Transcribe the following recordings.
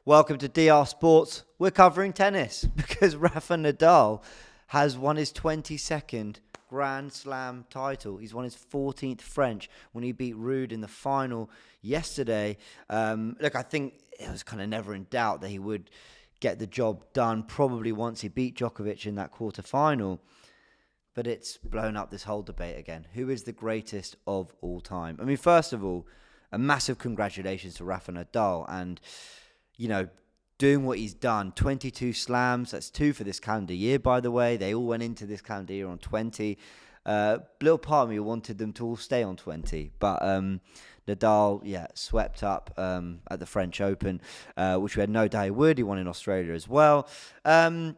Welcome to DR Sports. We're covering tennis because Rafa Nadal has won his 22nd Grand Slam title. He's won his 14th French when he beat Ruud in the final yesterday. I think it was kind of never in doubt that he would get the job done, probably once he beat Djokovic in that quarterfinal. But it's blown up this whole debate again. Who is the greatest of all time? I mean, first of all, a massive congratulations to Rafa Nadal and, doing what he's done. 22 slams, that's 2 for this calendar year, by the way. They all went into this calendar year on 20. Little part of me wanted them to all stay on 20. But Nadal, swept up at the French Open, which we had no doubt he would. He won in Australia as well. And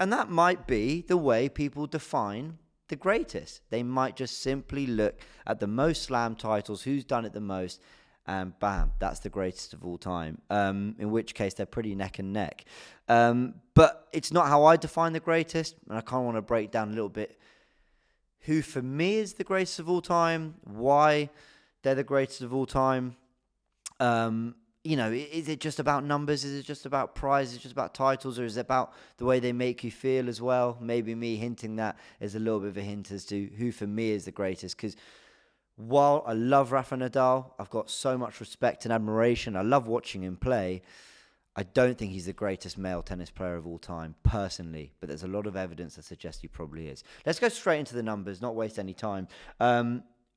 that might be the way people define the greatest. They might just simply look at the most slam titles, who's done it the most, and bam, that's the greatest of all time. In which case, they're pretty neck and neck. But it's not how I define the greatest, and I kind of want to break down a little bit who for me is the greatest of all time, why they're the greatest of all time. Is it just about numbers? Is it just about prizes? Is it just about titles? Or is it about the way they make you feel as well? Maybe me hinting that is a little bit of a hint as to who for me is the greatest. Because while I love Rafa Nadal, I've got so much respect and admiration. I love watching him play. I don't think he's the greatest male tennis player of all time, personally. But there's a lot of evidence that suggests he probably is. Let's go straight into the numbers, not waste any time.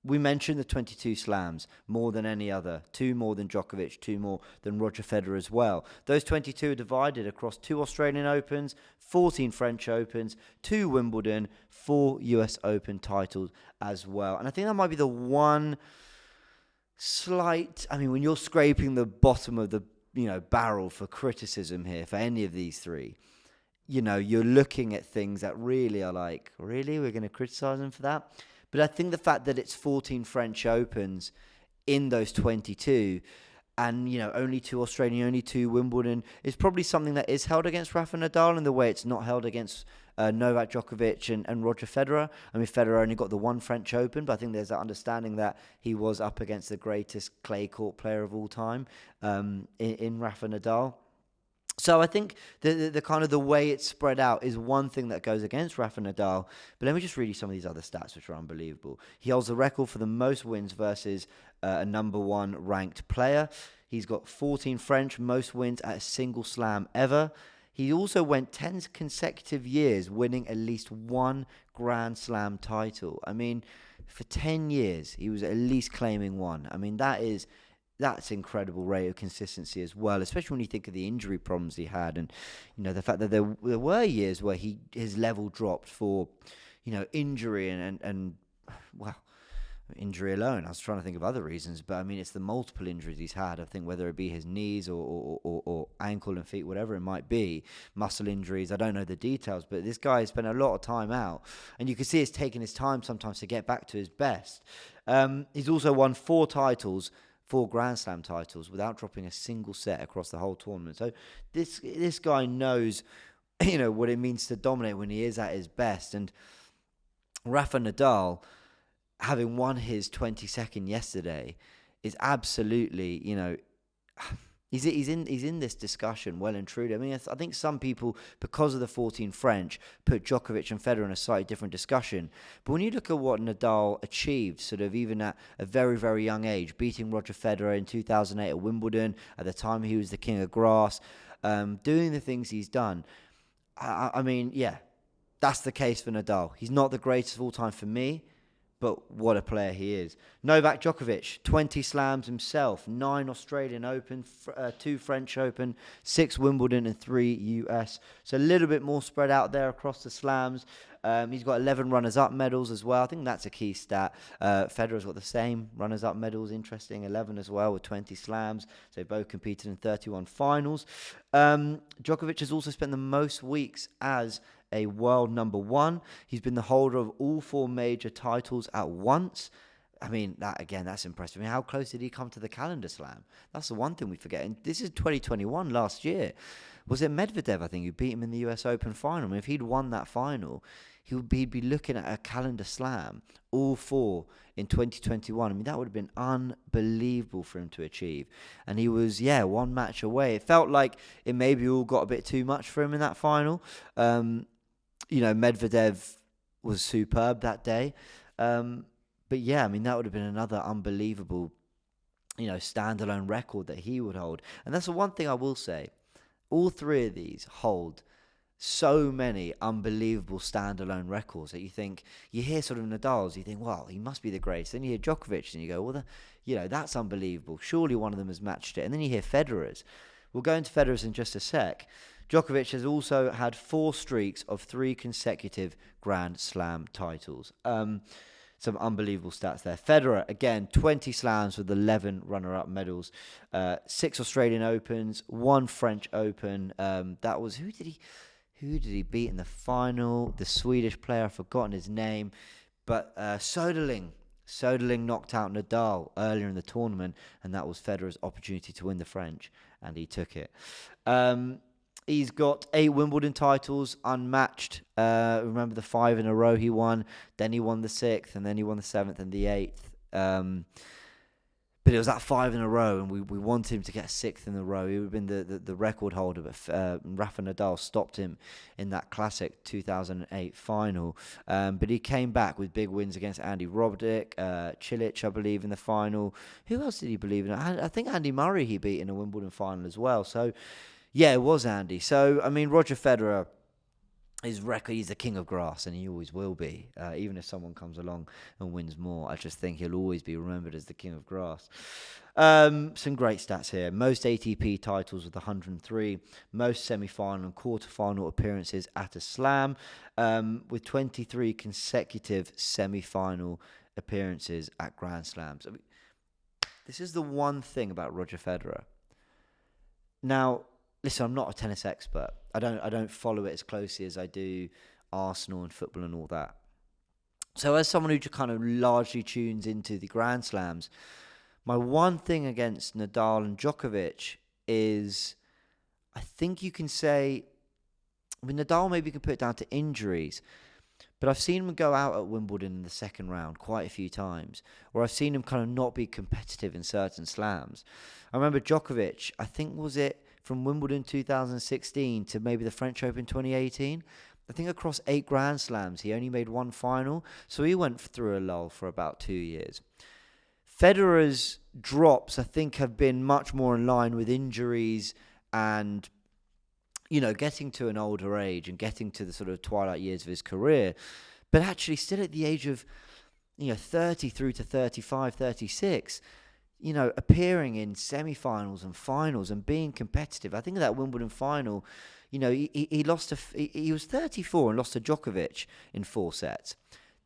We mentioned the 22 slams, more than any other. 2 more than Djokovic, 2 more than Roger Federer as well. Those 22 are divided across 2 Australian Opens, 14 French Opens, 2 Wimbledon, 4 US Open titles as well. And I think that might be the one slight... when you're scraping the bottom of the barrel for criticism here for any of these 3, you're looking at things that really are like, really? We're going to criticize them for that? But I think the fact that it's 14 French Opens in those 22 and, only 2 Australian, only 2 Wimbledon is probably something that is held against Rafa Nadal in the way it's not held against Novak Djokovic and Roger Federer. Federer only got the 1 French Open, but I think there's that understanding that he was up against the greatest clay court player of all time in Rafa Nadal. So I think the kind of the way it's spread out is one thing that goes against Rafa Nadal. But let me just read you some of these other stats, which are unbelievable. He holds the record for the most wins versus a number 1 ranked player. He's got 14 French, most wins at a single slam ever. He also went 10 consecutive years winning at least 1 Grand Slam title. For 10 years, he was at least claiming 1. That's incredible rate of consistency as well, especially when you think of the injury problems he had and, the fact that there were years where his level dropped for, injury and injury alone. I was trying to think of other reasons, but it's the multiple injuries he's had. I think whether it be his knees or ankle and feet, whatever it might be, muscle injuries. I don't know the details, but this guy has spent a lot of time out, and you can see he's taking his time sometimes to get back to his best. He's also won 4 titles. 4 Grand Slam titles without dropping a single set across the whole tournament. So this guy knows, what it means to dominate when he is at his best. And Rafa Nadal, having won his 22nd yesterday, is absolutely, he's in this discussion well and truly. I think some people, because of the 14 French, put Djokovic and Federer in a slightly different discussion. But when you look at what Nadal achieved, sort of even at a very, very young age, beating Roger Federer in 2008 at Wimbledon, at the time he was the king of grass, doing the things he's done, that's the case for Nadal. He's not the greatest of all time for me, but what a player he is. Novak Djokovic, 20 slams himself, 9 Australian Open, 2 French Open, 6 Wimbledon and 3 US. So a little bit more spread out there across the slams. He's got 11 runners-up medals as well. I think that's a key stat. Federer's got the same runners-up medals, interesting, 11 as well with 20 slams. So they both competed in 31 finals. Djokovic has also spent the most weeks as a world number 1. He's been the holder of all 4 major titles at once. That's impressive. How close did he come to the calendar slam? That's the one thing we forget. And this is 2021, last year. Was it Medvedev, I think, who beat him in the US Open final? If he'd won that final, he'd be looking at a calendar slam, all 4 in 2021. I mean, that would have been unbelievable for him to achieve. And he was, one match away. It felt like it maybe all got a bit too much for him in that final. Medvedev was superb that day. But yeah, I mean, that would have been another unbelievable, standalone record that he would hold. And that's the one thing I will say. All 3 of these hold so many unbelievable standalone records that you hear sort of Nadal's, you think, well, he must be the greatest. Then you hear Djokovic and you go, well, that's unbelievable. Surely one of them has matched it. And then you hear Federer's. We'll go into Federer's in just a sec. Djokovic has also had 4 streaks of 3 consecutive Grand Slam titles. Some unbelievable stats there. Federer, again, 20 slams with 11 runner-up medals. 6 Australian Opens, 1 French Open. That was, who did he beat in the final? The Swedish player, I've forgotten his name. But Soderling knocked out Nadal earlier in the tournament, and that was Federer's opportunity to win the French, and he took it. He's got 8 Wimbledon titles, unmatched. Remember the 5 in a row he won. Then he won the 6th, and then he won the 7th and the 8th. But it was that 5 in a row, and we wanted him to get 6th in a row. He would have been the record holder, but Rafa Nadal stopped him in that classic 2008 final. But he came back with big wins against Andy Roddick, Cilic, I believe, in the final. Who else did he believe in? I think Andy Murray he beat in a Wimbledon final as well. So, yeah, it was Andy. So, I mean, Roger Federer, his record, he's the king of grass, and he always will be. Even if someone comes along and wins more, I just think he'll always be remembered as the king of grass. Some great stats here. Most ATP titles with 103. Most semi-final and quarter-final appearances at a slam, with 23 consecutive semi-final appearances at Grand Slams. I mean, this is the one thing about Roger Federer. Now, listen, I'm not a tennis expert. I don't follow it as closely as I do Arsenal and football and all that. So as someone who just kind of largely tunes into the Grand Slams, my one thing against Nadal and Djokovic is, I think you can say, I mean, Nadal maybe you can put it down to injuries, but I've seen him go out at Wimbledon in the second round quite a few times, or I've seen him kind of not be competitive in certain slams. I remember Djokovic, I think, was it from Wimbledon 2016 to maybe the French Open 2018? I think across 8 Grand Slams, he only made 1 final. So he went through a lull for about 2 years. Federer's drops, I think, have been much more in line with injuries and, getting to an older age and getting to the sort of twilight years of his career. But actually still at the age of, 30 through to 35, 36, appearing in semi-finals and finals and being competitive. I think that Wimbledon final, he lost he was 34 and lost to Djokovic in 4 sets.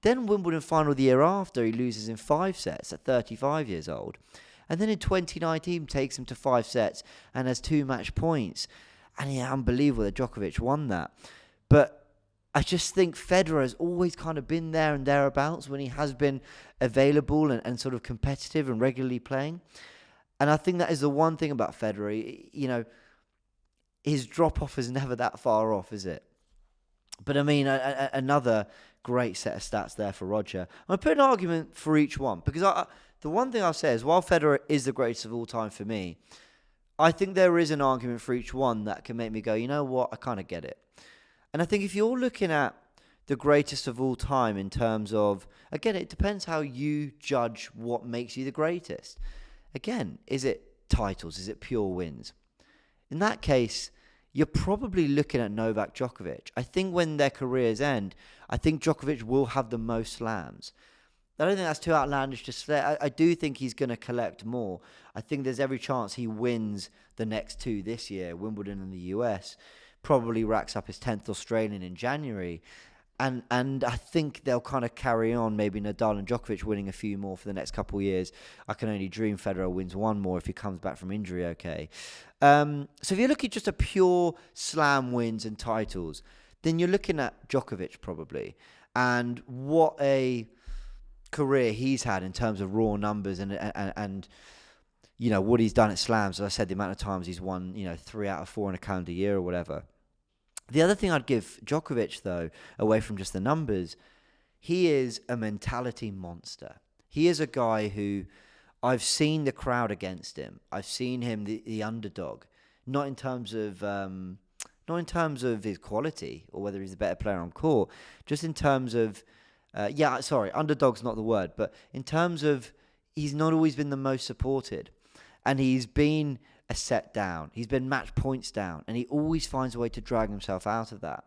Then Wimbledon final the year after, he loses in 5 sets at 35 years old. And then in 2019, takes him to 5 sets and has 2 match points. And unbelievable that Djokovic won that. But I just think Federer has always kind of been there and thereabouts when he has been available and sort of competitive and regularly playing. And I think that is the one thing about Federer. His drop-off is never that far off, is it? But I mean, another great set of stats there for Roger. I'm going to put an argument for each one, because the one thing I'll say is, while Federer is the greatest of all time for me, I think there is an argument for each one that can make me go, you know what, I kind of get it. And I think if you're looking at the greatest of all time in terms of, again, it depends how you judge what makes you the greatest. Again, is it titles? Is it pure wins? In that case, you're probably looking at Novak Djokovic. I think when their careers end, I think Djokovic will have the most slams. I don't think that's too outlandish to say. I do think he's going to collect more. I think there's every chance he wins the next 2 this year, Wimbledon and the US. Probably racks up his 10th Australian in January. And I think they'll kind of carry on, maybe Nadal and Djokovic winning a few more for the next couple of years. I can only dream Federer wins 1 more if he comes back from injury okay. So if you're looking just at pure slam wins and titles, then you're looking at Djokovic probably. And what a career he's had in terms of raw numbers and what he's done at slams. As I said, the amount of times he's won 3 out of 4 in a calendar year or whatever. The other thing I'd give Djokovic, though, away from just the numbers, he is a mentality monster. He is a guy who I've seen the crowd against him. I've seen him the underdog, not in terms of his quality or whether he's a better player on court, just in terms of underdog's not the word, but in terms of he's not always been the most supported, and he's been a set down. He's been match points down, and he always finds a way to drag himself out of that.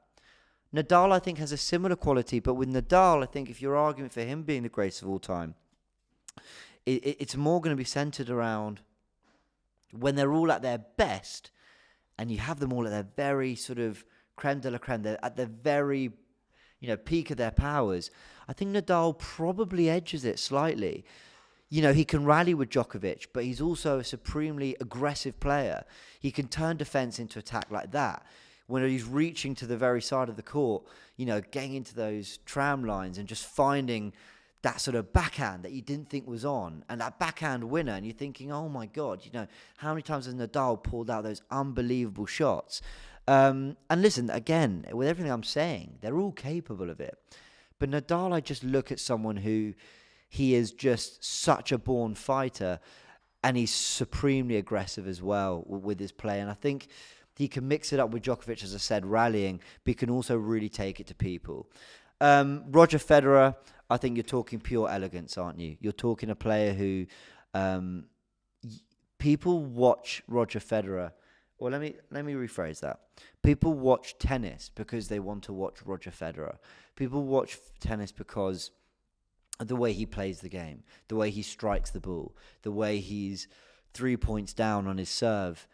Nadal, I think, has a similar quality, but with Nadal, I think if you're arguing for him being the greatest of all time, it's more going to be centered around when they're all at their best, and you have them all at their very sort of creme de la creme, they're at the very peak of their powers. I think Nadal probably edges it slightly. He can rally with Djokovic, but he's also a supremely aggressive player. He can turn defense into attack like that. When he's reaching to the very side of the court, getting into those tram lines and just finding that sort of backhand that you didn't think was on, and that backhand winner, and you're thinking, oh my God, how many times has Nadal pulled out those unbelievable shots? And listen, again, with everything I'm saying, they're all capable of it. But Nadal, I just look at someone who, he is just such a born fighter, and he's supremely aggressive as well with his play. And I think he can mix it up with Djokovic, as I said, rallying, but he can also really take it to people. Roger Federer, I think you're talking pure elegance, aren't you? You're talking a player who people watch Roger Federer. Well, let me rephrase that. People watch tennis because they want to watch Roger Federer. People watch tennis because the way he plays the game, the way he strikes the ball, the way he's 3 points down on his serve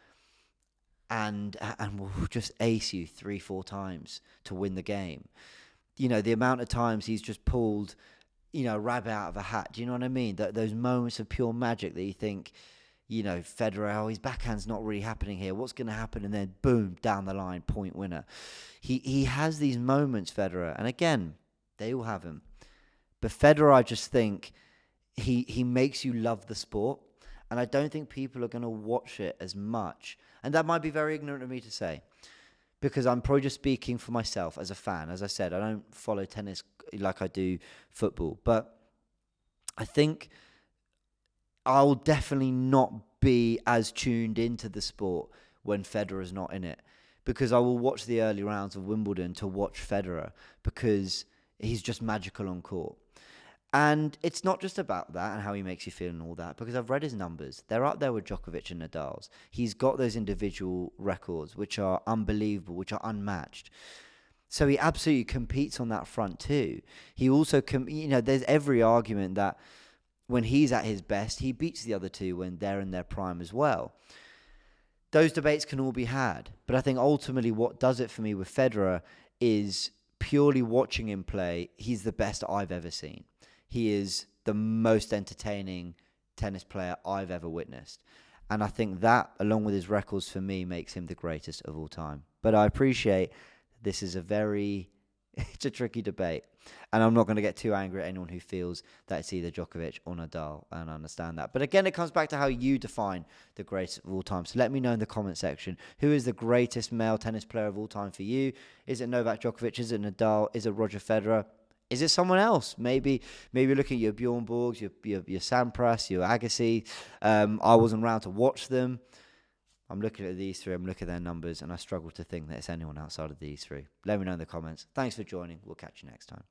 and will just ace you 3-4 times to win the game. The amount of times he's just pulled, a rabbit out of a hat. Do you know what I mean? Those moments of pure magic that you think, Federer, his backhand's not really happening here. What's going to happen? And then boom, down the line, point winner. He has these moments, Federer. And again, they all have him. But Federer, I just think he makes you love the sport. And I don't think people are going to watch it as much. And that might be very ignorant of me to say, because I'm probably just speaking for myself as a fan. As I said, I don't follow tennis like I do football. But I think I'll definitely not be as tuned into the sport when Federer's not in it, because I will watch the early rounds of Wimbledon to watch Federer, because he's just magical on court. And it's not just about that and how he makes you feel and all that, because I've read his numbers. They're up there with Djokovic and Nadal's. He's got those individual records, which are unbelievable, which are unmatched. So he absolutely competes on that front too. He also, there's every argument that when he's at his best, he beats the other two when they're in their prime as well. Those debates can all be had. But I think ultimately what does it for me with Federer is purely watching him play, he's the best I've ever seen. He is the most entertaining tennis player I've ever witnessed. And I think that, along with his records, for me, makes him the greatest of all time. But I appreciate this is it's a tricky debate. And I'm not going to get too angry at anyone who feels that it's either Djokovic or Nadal, and I understand that. But again, it comes back to how you define the greatest of all time. So let me know in the comment section, who is the greatest male tennis player of all time for you? Is it Novak Djokovic? Is it Nadal? Is it Roger Federer? Is it someone else? Maybe looking at your Bjorn Borgs, your Sampras, your Agassi. I wasn't around to watch them. I'm looking at these three, I'm looking at their numbers, and I struggle to think that it's anyone outside of these three. Let me know in the comments. Thanks for joining. We'll catch you next time.